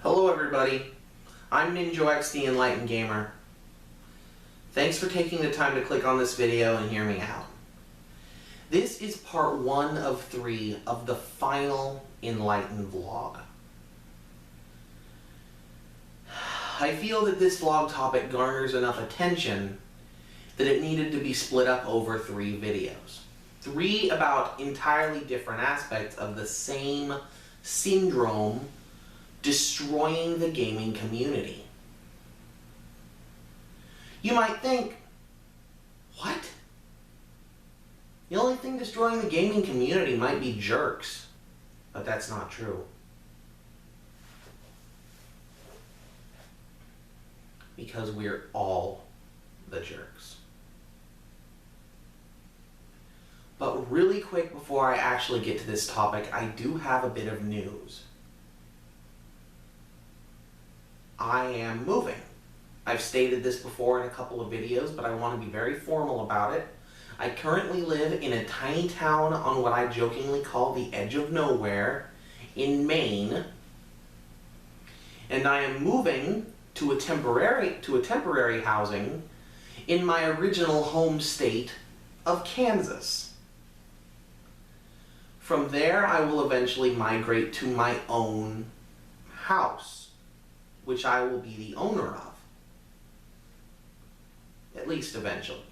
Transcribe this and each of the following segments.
Hello everybody, I'm NinjoX the Enlightened Gamer. Thanks for taking the time to click on this video and hear me out. This is part 1 of 3 of the final Enlightened vlog. I feel that this vlog topic garners enough attention that it needed to be split up over 3 videos. 3 about entirely different aspects of the same syndrome destroying the gaming community. You might think, what? The only thing destroying the gaming community might be jerks, but that's not true. Because we're all the jerks. But really quick before I actually get to this topic, I do have a bit of news. I am moving. I've stated this before in a couple of videos, but I want to be very formal about it. I currently live in a tiny town on what I jokingly call the edge of nowhere in Maine, and I am moving to a temporary housing in my original home state of Kansas. From there, I will eventually migrate to my own house, which I will be the owner of, at least eventually.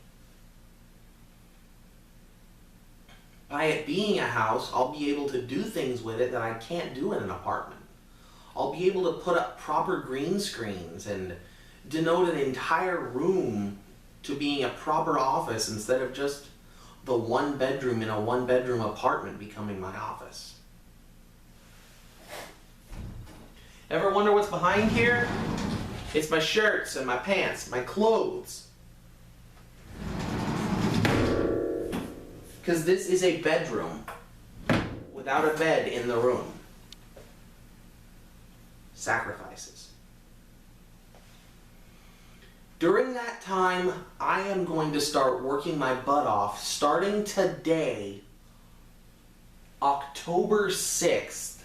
By it being a house, I'll be able to do things with it that I can't do in an apartment. I'll be able to put up proper green screens and denote an entire room to being a proper office instead of just the one bedroom in a one-bedroom apartment becoming my office. Ever wonder what's behind here? It's my shirts and my pants, my clothes. Because this is a bedroom without a bed in the room. Sacrifices. During that time, I am going to start working my butt off starting today, October 6th,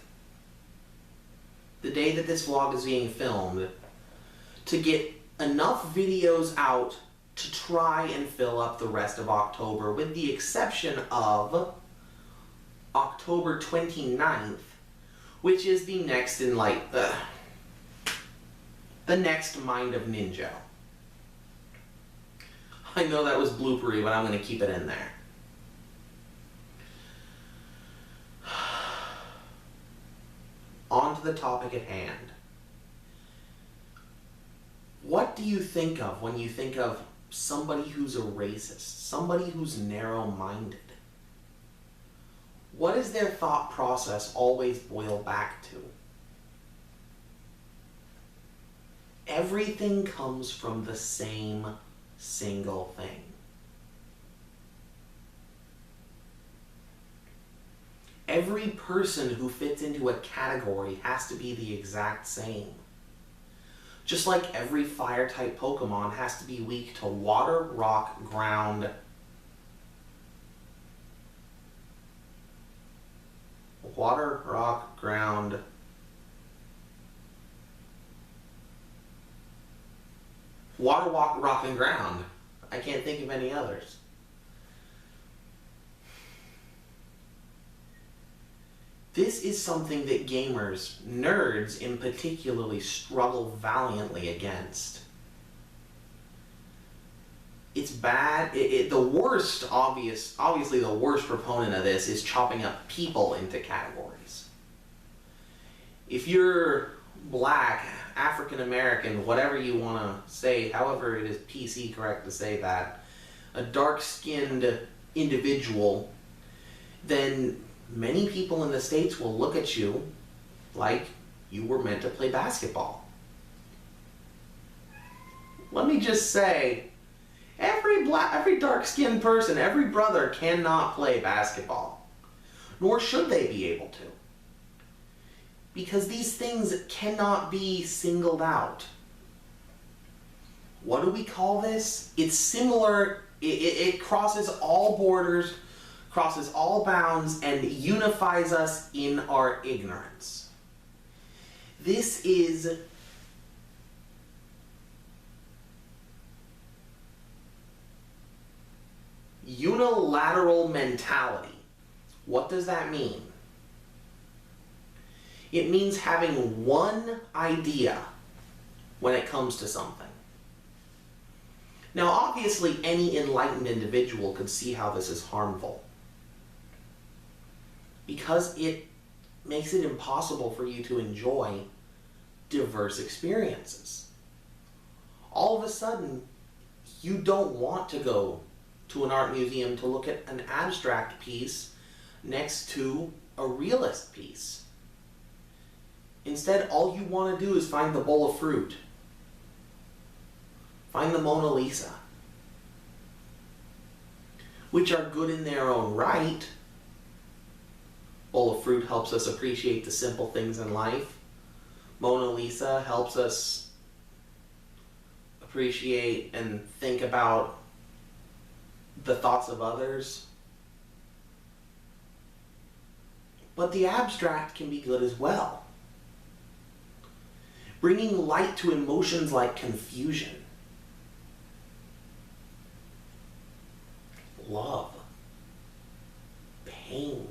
the day that this vlog is being filmed, to get enough videos out to try and fill up the rest of October, with the exception of October 29th, which is the next the next Mind of Ninja. I know that was bloopery, but I'm going to keep it in there. On to the topic at hand. What do you think of when you think of somebody who's a racist, somebody who's narrow-minded? What does their thought process always boil back to? Everything comes from the same single thing. Every person who fits into a category has to be the exact same. Just like every fire-type Pokemon has to be weak to water, rock, ground, water, rock, ground, water, rock, and ground. I can't think of any others. This is something that gamers, nerds in particularly, struggle valiantly against. It's bad. The worst, obviously the worst proponent of this is chopping up people into categories. If you're black, African American, whatever you want to say, however it is PC correct to say that, a dark-skinned individual, then many people in the States will look at you like you were meant to play basketball. Let me just say, every dark-skinned person, every brother cannot play basketball. Nor should they be able to. Because these things cannot be singled out. What do we call this? It's similar, it crosses all borders, crosses all bounds, and unifies us in our ignorance. This is unilateral mentality. What does that mean? It means having one idea when it comes to something. Now, obviously, any enlightened individual could see how this is harmful, because it makes it impossible for you to enjoy diverse experiences. All of a sudden, you don't want to go to an art museum to look at an abstract piece next to a realist piece. Instead, all you want to do is find the bowl of fruit. Find the Mona Lisa. Which are good in their own right. Bowl of fruit helps us appreciate the simple things in life. Mona Lisa helps us appreciate and think about the thoughts of others. But the abstract can be good as well. Bringing light to emotions like confusion, love, pain,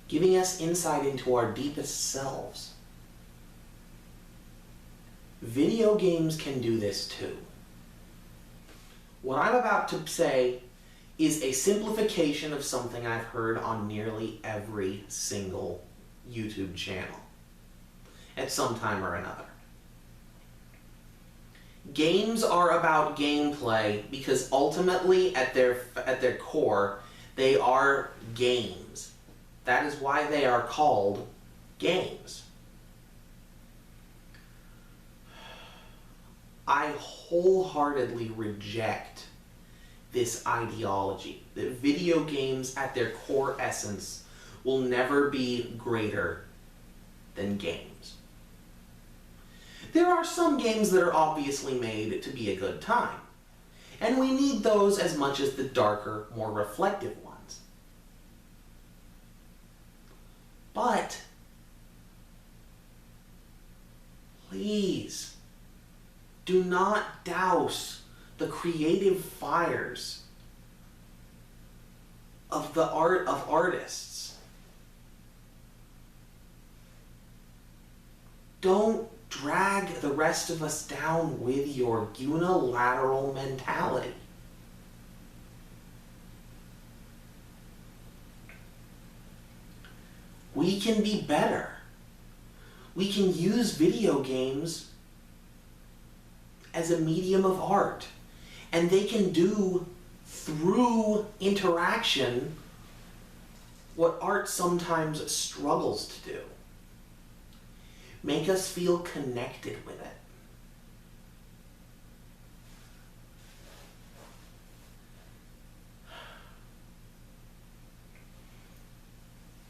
giving us insight into our deepest selves. Video games can do this too. What I'm about to say is a simplification of something I've heard on nearly every single YouTube channel at some time or another. Games are about gameplay because ultimately at their core they are games. That is why they are called games. I wholeheartedly reject this ideology that video games at their core essence will never be greater than games. There are some games that are obviously made to be a good time, and we need those as much as the darker, more reflective ones. But please do not douse the creative fires of the art of artists. Don't drag the rest of us down with your unilateral mentality. We can be better. We can use video games as a medium of art, and they can do through interaction what art sometimes struggles to do. Make us feel connected with it.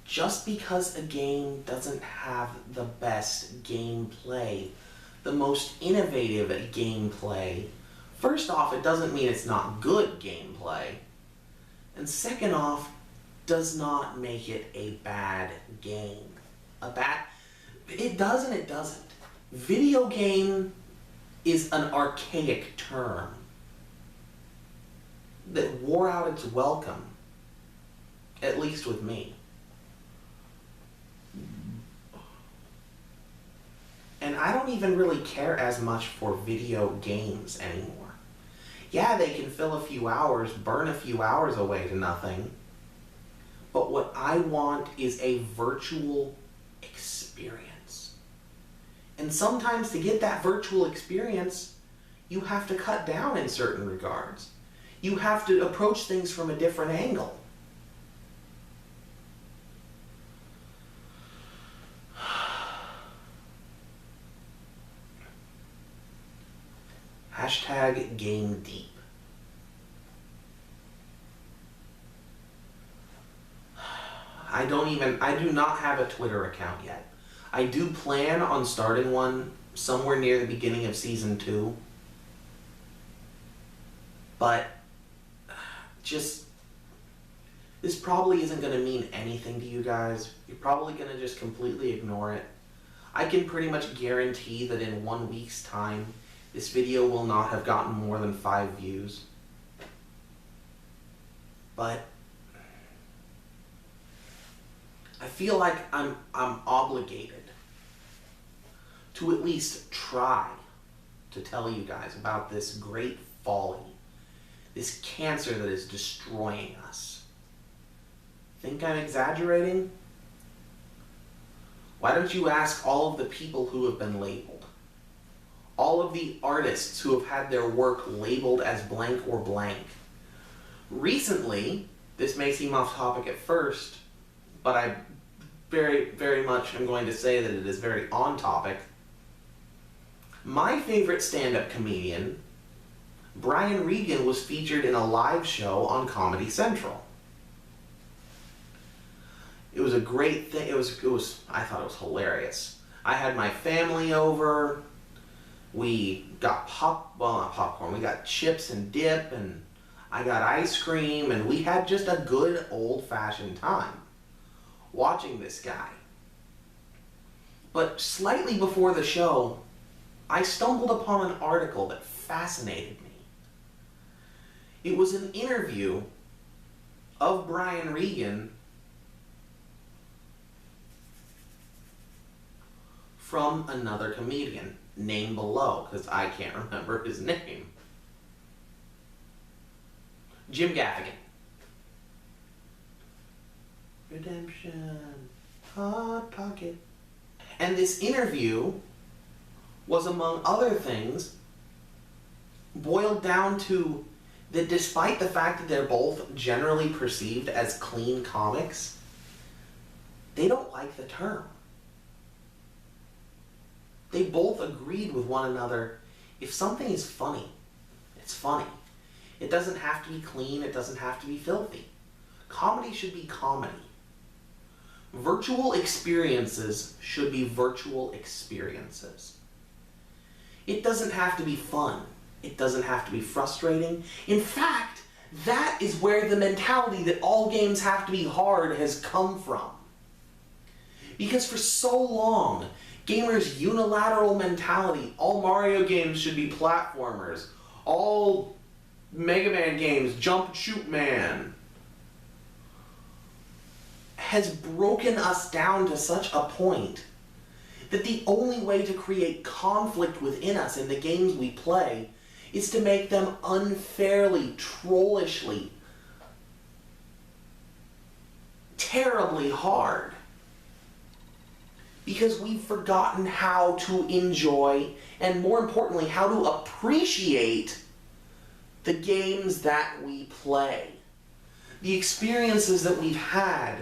Just because a game doesn't have the best gameplay, the most innovative gameplay, first off, it doesn't mean it's not good gameplay. And second off, does not make it a bad game. It does and it doesn't. Video game is an archaic term that wore out its welcome, at least with me. And I don't even really care as much for video games anymore. Yeah, they can fill a few hours, burn a few hours away to nothing. But what I want is a virtual experience. And sometimes to get that virtual experience, you have to cut down in certain regards. You have to approach things from a different angle. Hashtag Game Deep. I do not have a Twitter account yet. I do plan on starting one somewhere near the beginning of season 2. But just This probably isn't going to mean anything to you guys. You're probably going to just completely ignore it. I can pretty much guarantee that in 1 week's time, this video will not have gotten more than 5 views. But I feel like I'm obligated to at least try to tell you guys about this great folly, this cancer that is destroying us. Think I'm exaggerating? Why don't you ask all of the people who have been labeled? All of the artists who have had their work labeled as blank or blank. Recently, this may seem off topic at first, but I very, very much am going to say that it is very on topic. My favorite stand-up comedian, Brian Regan, was featured in a live show on Comedy Central. It was a great thing. I thought it was hilarious. I had my family over. We got not popcorn. We got chips and dip, and I got ice cream, and we had just a good old-fashioned time watching this guy. But slightly before the show, I stumbled upon an article that fascinated me. It was an interview of Brian Regan from another comedian, name below, because I can't remember his name. Jim Gaffigan. Redemption, Hot Pocket. And this interview was, among other things, boiled down to that despite the fact that they're both generally perceived as clean comics, they don't like the term. They both agreed with one another, if something is funny, it's funny. It doesn't have to be clean, it doesn't have to be filthy. Comedy should be comedy. Virtual experiences should be virtual experiences. It doesn't have to be fun. It doesn't have to be frustrating. In fact, that is where the mentality that all games have to be hard has come from. Because for so long, gamers' unilateral mentality, all Mario games should be platformers, all Mega Man games, jump shoot man, has broken us down to such a point that the only way to create conflict within us in the games we play is to make them unfairly, trollishly, terribly hard. Because we've forgotten how to enjoy, and more importantly, how to appreciate the games that we play. The experiences that we've had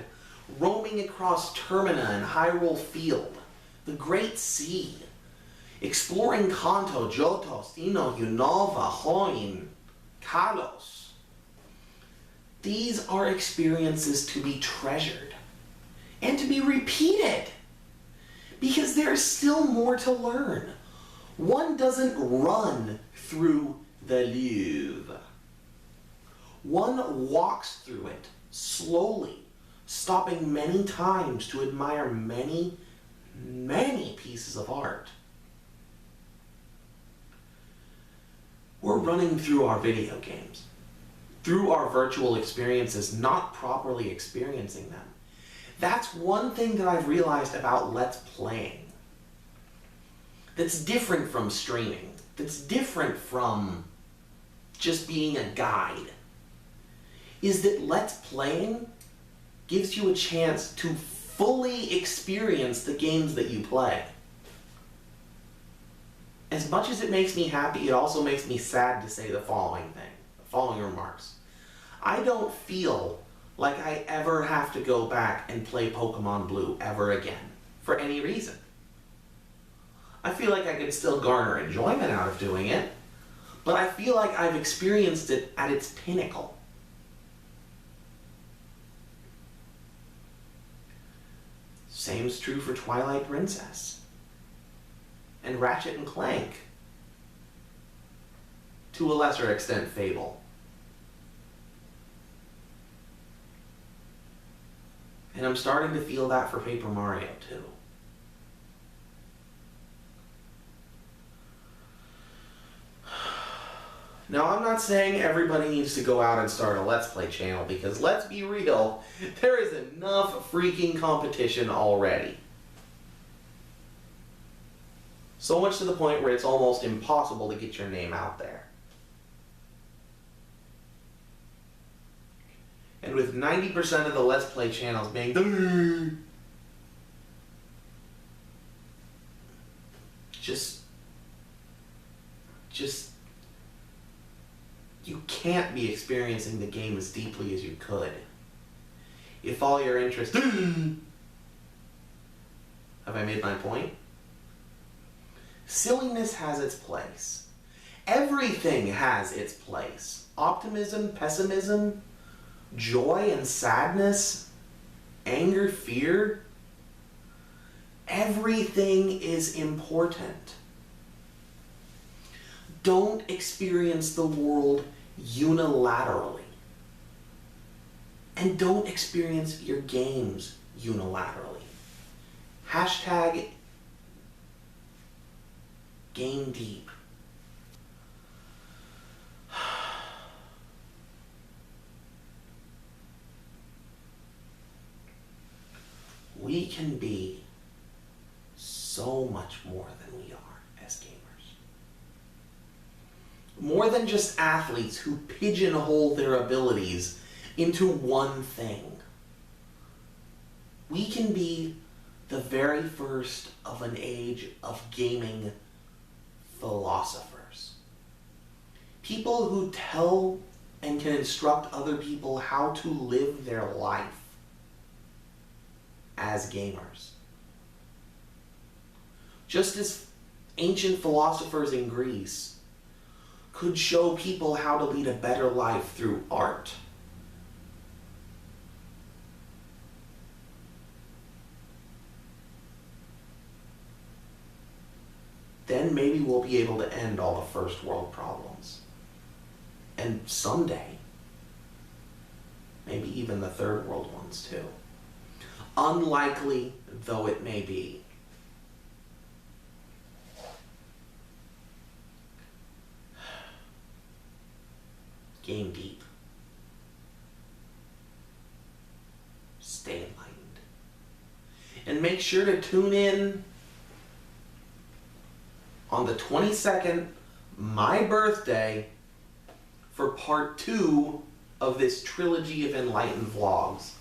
roaming across Termina and Hyrule Field, the Great Sea, exploring Kanto, Johto, Sinnoh, Unova, Hoenn, Kalos. These are experiences to be treasured and to be repeated because there is still more to learn. One doesn't run through the Louvre. One walks through it slowly, stopping many times to admire many, many pieces of art. We're running through our video games, through our virtual experiences, not properly experiencing them. That's one thing that I've realized about Let's Playing that's different from streaming, that's different from just being a guide, is that Let's Playing gives you a chance to fully experience the games that you play. As much as it makes me happy, it also makes me sad to say the following remarks. I don't feel like I ever have to go back and play Pokemon Blue ever again, for any reason. I feel like I can still garner enjoyment out of doing it, but I feel like I've experienced it at its pinnacle. Same's true for Twilight Princess and Ratchet and Clank. To a lesser extent, Fable. And I'm starting to feel that for Paper Mario too. Now, I'm not saying everybody needs to go out and start a Let's Play channel, because let's be real, there is enough freaking competition already. So much to the point where it's almost impossible to get your name out there. And with 90% of the Let's Play channels being just you can't be experiencing the game as deeply as you could if all your interest have I made my point? Silliness has its place. Everything has its place. Optimism, pessimism, joy and sadness, anger, fear. Everything is important. Don't experience the world unilaterally. And don't experience your games unilaterally. Hashtag game deep. We can be so much more than we are as gamers. More than just athletes who pigeonhole their abilities into one thing. We can be the very first of an age of gaming philosophers. People who tell and can instruct other people how to live their life as gamers. Just as ancient philosophers in Greece could show people how to lead a better life through art. Then maybe we'll be able to end all the first world problems. And someday, maybe even the third world ones too. Unlikely though it may be. Game deep. Stay enlightened. And make sure to tune in on the 22nd, my birthday, for part 2 of this trilogy of enlightened vlogs.